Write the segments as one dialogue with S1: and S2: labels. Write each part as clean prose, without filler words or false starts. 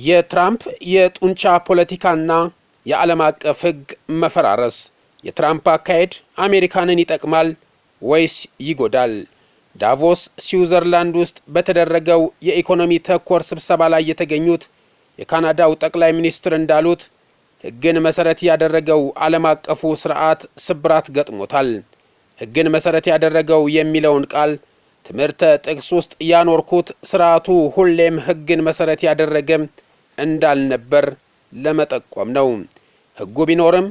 S1: የትራምፕ የጡንቻ ፖለቲካና የዓለም አቀፍ ሕግ መፈራረስ የትራምፕ አካሄድ አሜሪካንን ይጠቅማል ወይስ ይጎዳል? ዳቮስ ስዊዘርላንድ ውስጥ በተደረገው የኢኮኖሚ ተኮር ስብሰባ ላይ የተገኙት የካናዳው ጠቅላይ ሚኒስትር እንዳሉት ሕግን መሰረት ያደረገው ዓለም አቀፉ ስርዓት ስብራት ገጥሞታል። ሕግን መሰረት ያደረገው የሚለውን ቃል ትምህርተ ጥቅስ ውስጥ ያኖርኩት ስርዓቱ ሁሌም ሕግን መሰረት ያደረገ እንዳልነበር ለመጠቆም ነው። ሕጉ ቢኖርም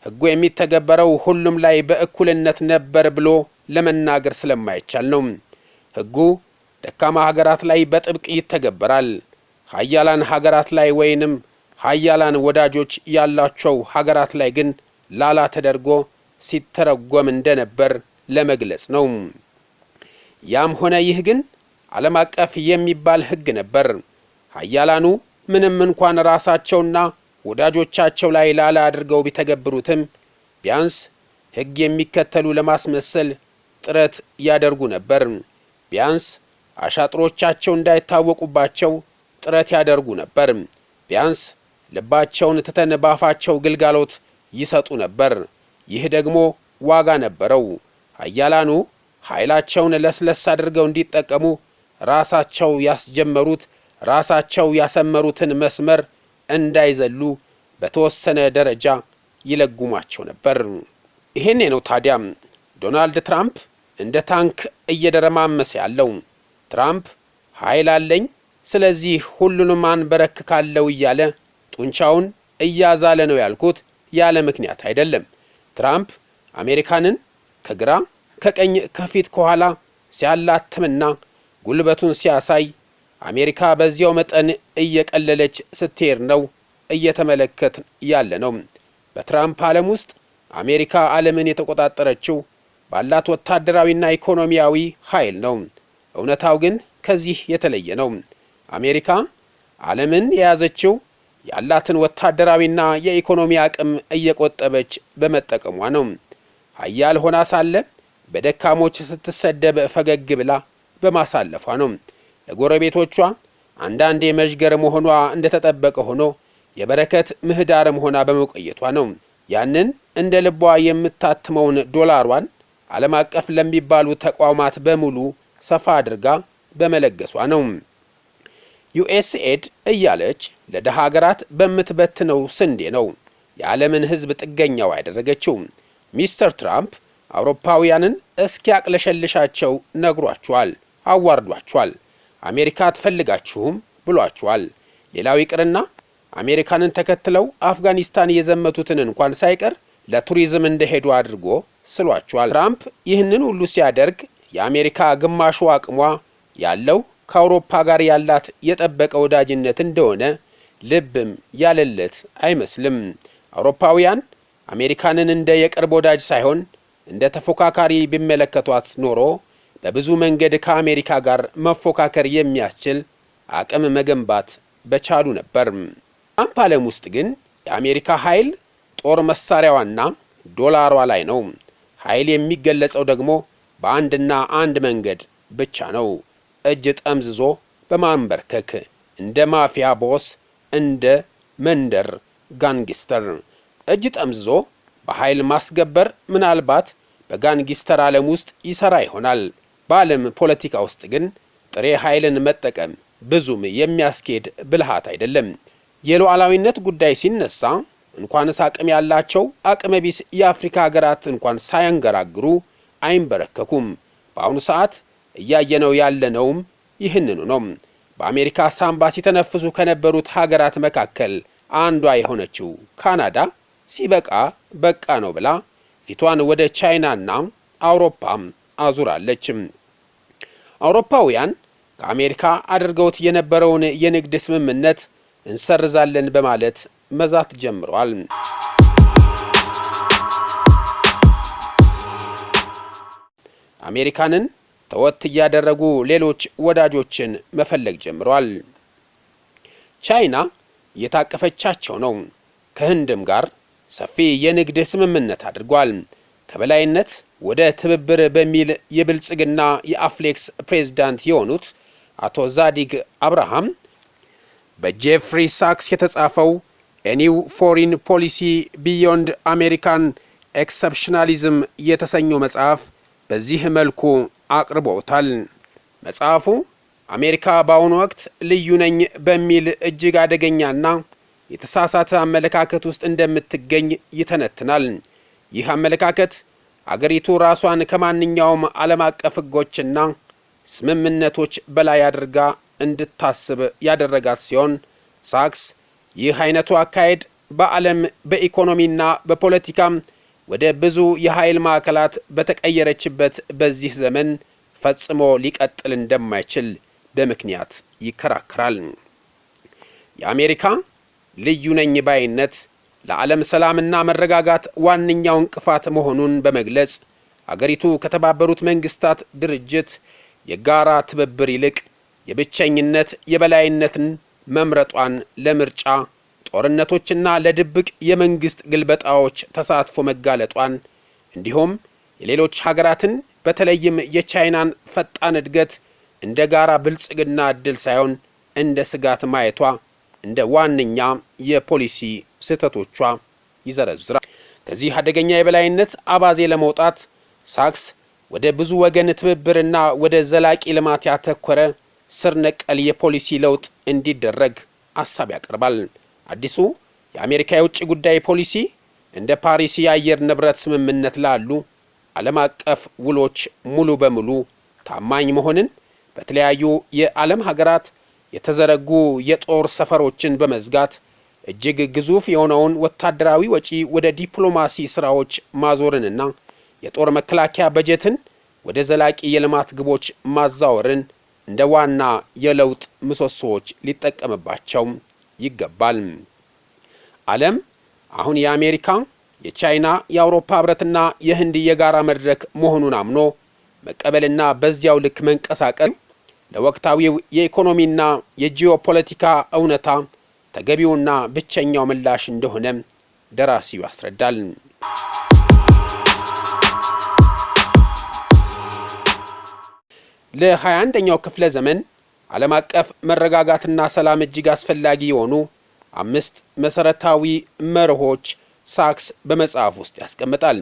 S1: ሕጉ የሚተገበረው ሁሉም ላይ በእኩልነት ነበር ብሎ ለመናገር ስለማይቻል ነው። ሕጉ ደካማ ሀገራት ላይ በጥብቅ ይተገበራል። ሀያላን ሀገራት ላይ ወይንም ሀያላን ወዳጆች ያላቸው ሀገራት ላይ ግን ላላ ተደርጎ ሲተረጎም እንደነበር ለመግለጽ ነው። ያም ሆነ ይህ ግን ዓለም አቀፍ የሚባል ሕግ ነበር። ሀያላኑ ምንም እንኳን ራሳቸውና ወዳጆቻቸው ላይ ላላ አድርገው ቢተገብሩትም ቢያንስ ሕግ የሚከተሉ ለማስመሰል ጥረት ያደርጉ ነበር። ቢያንስ አሻጥሮቻቸው እንዳይታወቁባቸው ጥረት ያደርጉ ነበር። ቢያንስ ልባቸውን ትተን ባፋቸው ግልጋሎት ይሰጡ ነበር። ይህ ደግሞ ዋጋ ነበረው። ሀያላኑ ኃይላቸውን ለስለስ አድርገው እንዲጠቀሙ ራሳቸው ያስጀመሩት ራሳቸው ያሰመሩትን መስመር እንዳይዘሉ በተወሰነ ደረጃ ይለጉማቸው ነበር። ይሄኔ ነው ታዲያ ዶናልድ ትራምፕ እንደ ታንክ እየደረማመሰ ያለው። ትራምፕ ኃይል አለኝ ስለዚህ ሁሉንም አንበረክካለሁ እያለ ጡንቻውን እያዛለ ነው ያልኩት ያለ ምክንያት አይደለም። ትራምፕ አሜሪካንን ከግራ ከቀኝ ከፊት ከኋላ ሲያላትምና ጉልበቱን ሲያሳይ አሜሪካ በዚያው መጠን እየቀለለች ስትሄድ ነው እየተመለከትን ያለ ነው። በትራምፕ ዓለም ውስጥ አሜሪካ ዓለምን የተቆጣጠረችው ባላት ወታደራዊና ኢኮኖሚያዊ ኃይል ነው። እውነታው ግን ከዚህ የተለየ ነው። አሜሪካ ዓለምን የያዘችው ያላትን ወታደራዊና የኢኮኖሚ አቅም እየቆጠበች በመጠቀሟ ነው። ኃያል ሆና ሳለ በደካሞች ስትሰደብ ፈገግ ብላ በማሳለፏ ነው። ለጎረቤቶቿ አንዳንዴ መዥገር መሆኗ እንደተጠበቀ ሆኖ የበረከት ምህዳርም ሆና በመቆየቷ ነው። ያንን እንደ ልቧ የምታትመውን ዶላሯን ዓለም አቀፍ ለሚባሉ ተቋማት በሙሉ ሰፋ አድርጋ በመለገሷ ነው። ዩኤስኤድ እያለች ለደሃ ሀገራት በምትበትነው ስንዴ ነው የዓለምን ሕዝብ ጥገኛው ያደረገችው። ሚስተር ትራምፕ አውሮፓውያንን እስኪያቅለሸልሻቸው ነግሯቸዋል፣ አዋርዷቸዋል። አሜሪካ አትፈልጋችሁም ብሏቸዋል። ሌላው ይቅርና አሜሪካንን ተከትለው አፍጋኒስታን የዘመቱትን እንኳን ሳይቀር ለቱሪዝም እንደሄዱ አድርጎ ስሏቸዋል። ትራምፕ ይህንን ሁሉ ሲያደርግ የአሜሪካ ግማሹ አቅሟ ያለው ከአውሮፓ ጋር ያላት የጠበቀ ወዳጅነት እንደሆነ ልብም ያለለት አይመስልም። አውሮፓውያን አሜሪካንን እንደ የቅርብ ወዳጅ ሳይሆን እንደ ተፎካካሪ ቢመለከቷት ኖሮ በብዙ መንገድ ከአሜሪካ ጋር መፎካከር የሚያስችል አቅም መገንባት በቻሉ ነበር። ትራምፕ ዓለም ውስጥ ግን የአሜሪካ ኃይል ጦር መሳሪያዋና ዶላሯ ላይ ነው። ኃይል የሚገለጸው ደግሞ በአንድና አንድ መንገድ ብቻ ነው። እጅ ጠምዝዞ በማንበርከክ እንደ ማፊያ ቦስ፣ እንደ መንደር ጋንጊስተር እጅ ጠምዝዞ በኃይል ማስገበር ምናልባት በጋንጊስተር ዓለም ውስጥ ይሰራ ይሆናል። በዓለም ፖለቲካ ውስጥ ግን ጥሬ ኃይልን መጠቀም ብዙም የሚያስኬድ ብልሃት አይደለም። የሉዓላዊነት ጉዳይ ሲነሳ እንኳንስ አቅም ያላቸው አቅመ ቢስ የአፍሪካ ሀገራት እንኳን ሳያንገራግሩ አይንበረከኩም። በአሁኑ ሰዓት እያየነው ያለነውም ይህንኑ ነው። በአሜሪካ ሳምባ ሲተነፍሱ ከነበሩት ሀገራት መካከል አንዷ የሆነችው ካናዳ ሲበቃ በቃ ነው ብላ ፊቷን ወደ ቻይናና አውሮፓም አዙራለች። አውሮፓውያን ከአሜሪካ አድርገውት የነበረውን የንግድ ስምምነት እንሰርዛለን በማለት መዛት ጀምረዋል። አሜሪካንን ተወት እያደረጉ ሌሎች ወዳጆችን መፈለግ ጀምረዋል። ቻይና እየታቀፈቻቸው ነው። ከህንድም ጋር ሰፊ የንግድ ስምምነት አድርጓል። ከበላይነት ወደ ትብብር በሚል የብልጽግና የአፍሌክስ ፕሬዝዳንት የሆኑት አቶ ዛዲግ አብርሃም በጄፍሪ ሳክስ የተጻፈው A New Foreign Policy Beyond American Exceptionalism የተሰኘው መጽሐፍ በዚህ መልኩ አቅርቦታል። መጽሐፉ አሜሪካ በአሁኑ ወቅት ልዩ ነኝ በሚል እጅግ አደገኛና የተሳሳተ አመለካከት ውስጥ እንደምትገኝ ይተነትናል። ይህ አመለካከት አገሪቱ ራሷን ከማንኛውም ዓለም አቀፍ ሕጎችና ስምምነቶች በላይ አድርጋ እንድታስብ ያደረጋት ሲሆን ሳክስ ይህ አይነቱ አካሄድ በዓለም በኢኮኖሚና በፖለቲካም ወደ ብዙ የኃይል ማዕከላት በተቀየረችበት በዚህ ዘመን ፈጽሞ ሊቀጥል እንደማይችል በምክንያት ይከራከራል። የአሜሪካ ልዩ ነኝ ባይነት ለዓለም ሰላምና መረጋጋት ዋነኛው እንቅፋት መሆኑን በመግለጽ አገሪቱ ከተባበሩት መንግስታት ድርጅት የጋራ ትብብር ይልቅ የብቸኝነት የበላይነትን መምረጧን ለምርጫ ጦርነቶችና ለድብቅ የመንግስት ግልበጣዎች ተሳትፎ መጋለጧን እንዲሁም የሌሎች ሀገራትን በተለይም የቻይናን ፈጣን እድገት እንደ ጋራ ብልጽግና እድል ሳይሆን እንደ ስጋት ማየቷ እንደ ዋነኛ የፖሊሲ ስህተቶቿ ይዘረዝራል። ከዚህ አደገኛ የበላይነት አባዜ ለመውጣት ሳክስ ወደ ብዙ ወገን ትብብርና ወደ ዘላቂ ልማት ያተኮረ ስር ነቀል የፖሊሲ ለውጥ እንዲደረግ ሐሳብ ያቀርባል። አዲሱ የአሜሪካ የውጭ ጉዳይ ፖሊሲ እንደ ፓሪስ የአየር ንብረት ስምምነት ላሉ ዓለም አቀፍ ውሎች ሙሉ በሙሉ ታማኝ መሆንን፣ በተለያዩ የዓለም ሀገራት የተዘረጉ የጦር ሰፈሮችን በመዝጋት እጅግ ግዙፍ የሆነውን ወታደራዊ ወጪ ወደ ዲፕሎማሲ ስራዎች ማዞርንና የጦር መከላከያ በጀትን ወደ ዘላቂ የልማት ግቦች ማዛወርን እንደ ዋና የለውጥ ምሰሶዎች ሊጠቀምባቸው ይገባል። ዓለም አሁን የአሜሪካ፣ የቻይና፣ የአውሮፓ ህብረትና የህንድ የጋራ መድረክ መሆኑን አምኖ መቀበልና በዚያው ልክ መንቀሳቀስ ለወቅታዊው የኢኮኖሚና የጂኦፖለቲካ እውነታ ተገቢውና ብቸኛው ምላሽ እንደሆነ ደራሲው ያስረዳል። ለ21ኛው ክፍለ ዘመን ዓለም አቀፍ መረጋጋትና ሰላም እጅግ አስፈላጊ የሆኑ 5 መሰረታዊ መርሆች ሳክስ በመጽሐፍ ውስጥ ያስቀምጣል።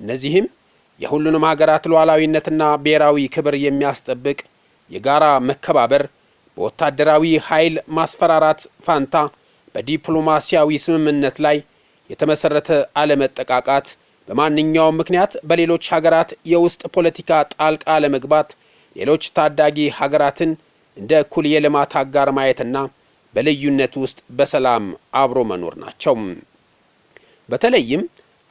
S1: እነዚህም የሁሉንም ሀገራት ሉዓላዊነትና ብሔራዊ ክብር የሚያስጠብቅ የጋራ መከባበር፣ በወታደራዊ ኃይል ማስፈራራት ፋንታ በዲፕሎማሲያዊ ስምምነት ላይ የተመሰረተ አለመጠቃቃት፣ በማንኛውም ምክንያት በሌሎች ሀገራት የውስጥ ፖለቲካ ጣልቃ ለመግባት ሌሎች ታዳጊ ሀገራትን እንደ እኩል የልማት አጋር ማየትና በልዩነት ውስጥ በሰላም አብሮ መኖር ናቸው። በተለይም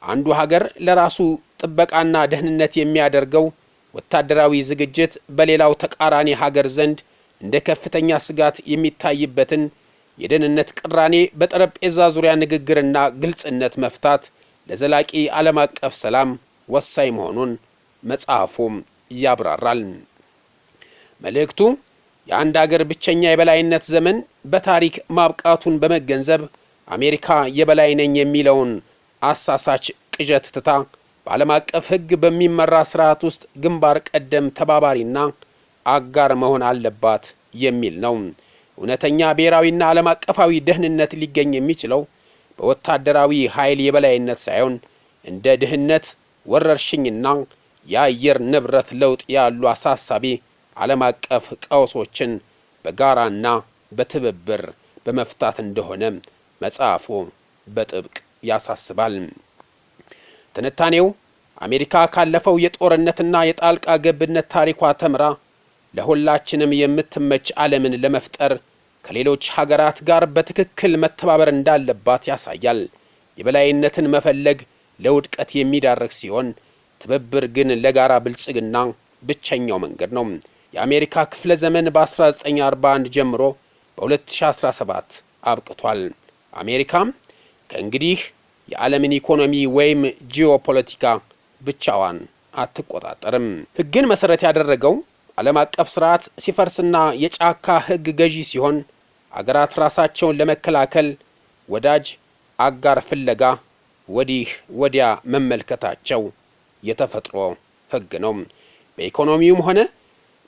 S1: አንዱ ሀገር ለራሱ ጥበቃና ደህንነት የሚያደርገው ወታደራዊ ዝግጅት በሌላው ተቃራኒ ሀገር ዘንድ እንደ ከፍተኛ ስጋት የሚታይበትን የደህንነት ቅራኔ በጠረጴዛ ዙሪያ ንግግርና ግልጽነት መፍታት ለዘላቂ ዓለም አቀፍ ሰላም ወሳኝ መሆኑን መጽሐፉም ያብራራል። መልእክቱ የአንድ ሀገር ብቸኛ የበላይነት ዘመን በታሪክ ማብቃቱን በመገንዘብ አሜሪካ የበላይ ነኝ የሚለውን አሳሳች ቅዠት ትታ በዓለም አቀፍ ሕግ በሚመራ ስርዓት ውስጥ ግንባር ቀደም ተባባሪና አጋር መሆን አለባት የሚል ነው። እውነተኛ ብሔራዊና ዓለም አቀፋዊ ደህንነት ሊገኝ የሚችለው በወታደራዊ ኃይል የበላይነት ሳይሆን እንደ ድህነት፣ ወረርሽኝና የአየር ንብረት ለውጥ ያሉ አሳሳቢ ዓለም አቀፍ ቀውሶችን በጋራና በትብብር በመፍታት እንደሆነ መጽሐፉ በጥብቅ ያሳስባል። ትንታኔው አሜሪካ ካለፈው የጦርነትና የጣልቃ ገብነት ታሪኳ ተምራ ለሁላችንም የምትመች ዓለምን ለመፍጠር ከሌሎች ሀገራት ጋር በትክክል መተባበር እንዳለባት ያሳያል። የበላይነትን መፈለግ ለውድቀት የሚዳርግ ሲሆን፣ ትብብር ግን ለጋራ ብልጽግና ብቸኛው መንገድ ነው። የአሜሪካ ክፍለ ዘመን በ1941 ጀምሮ በ2017 አብቅቷል። አሜሪካም ከእንግዲህ የዓለምን ኢኮኖሚ ወይም ጂኦፖለቲካ ብቻዋን አትቆጣጠርም። ሕግን መሰረት ያደረገው ዓለም አቀፍ ስርዓት ሲፈርስና የጫካ ሕግ ገዢ ሲሆን አገራት ራሳቸውን ለመከላከል ወዳጅ አጋር ፍለጋ ወዲህ ወዲያ መመልከታቸው የተፈጥሮ ሕግ ነው። በኢኮኖሚውም ሆነ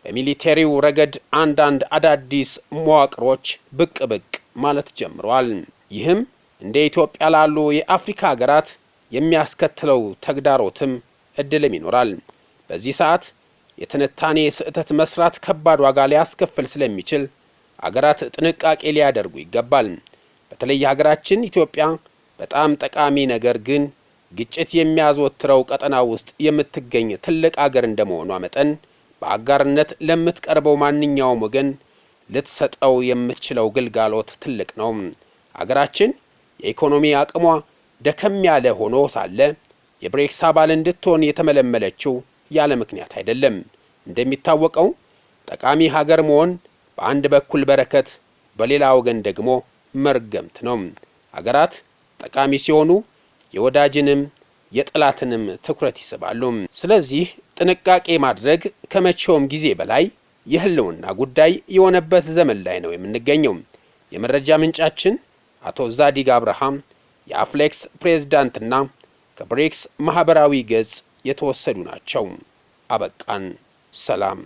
S1: በሚሊቴሪው ረገድ አንዳንድ አዳዲስ መዋቅሮች ብቅ ማለት ጀምረዋል። ይህም እንደ ኢትዮጵያ ላሉ የአፍሪካ ሀገራት የሚያስከትለው ተግዳሮትም እድልም ይኖራል። በዚህ ሰዓት የትንታኔ ስህተት መስራት ከባድ ዋጋ ሊያስከፍል ስለሚችል አገራት ጥንቃቄ ሊያደርጉ ይገባል። በተለይ ሀገራችን ኢትዮጵያ በጣም ጠቃሚ ነገር ግን ግጭት የሚያዘወትረው ቀጠና ውስጥ የምትገኝ ትልቅ አገር እንደመሆኗ መጠን በአጋርነት ለምትቀርበው ማንኛውም ወገን ልትሰጠው የምትችለው ግልጋሎት ትልቅ ነው። አገራችን የኢኮኖሚ አቅሟ ደከም ያለ ሆኖ ሳለ የብሪክስ አባል እንድትሆን የተመለመለችው ያለ ምክንያት አይደለም። እንደሚታወቀው ጠቃሚ ሀገር መሆን በአንድ በኩል በረከት፣ በሌላ ወገን ደግሞ መርገምት ነው። ሀገራት ጠቃሚ ሲሆኑ የወዳጅንም የጠላትንም ትኩረት ይስባሉ። ስለዚህ ጥንቃቄ ማድረግ ከመቼውም ጊዜ በላይ የህልውና ጉዳይ የሆነበት ዘመን ላይ ነው የምንገኘው። የመረጃ ምንጫችን አቶ ዛዲግ አብርሃም የአፍሌክስ ፕሬዝዳንትና ከብሪክስ ማህበራዊ ገጽ የተወሰዱ ናቸው። አበቃን። ሰላም።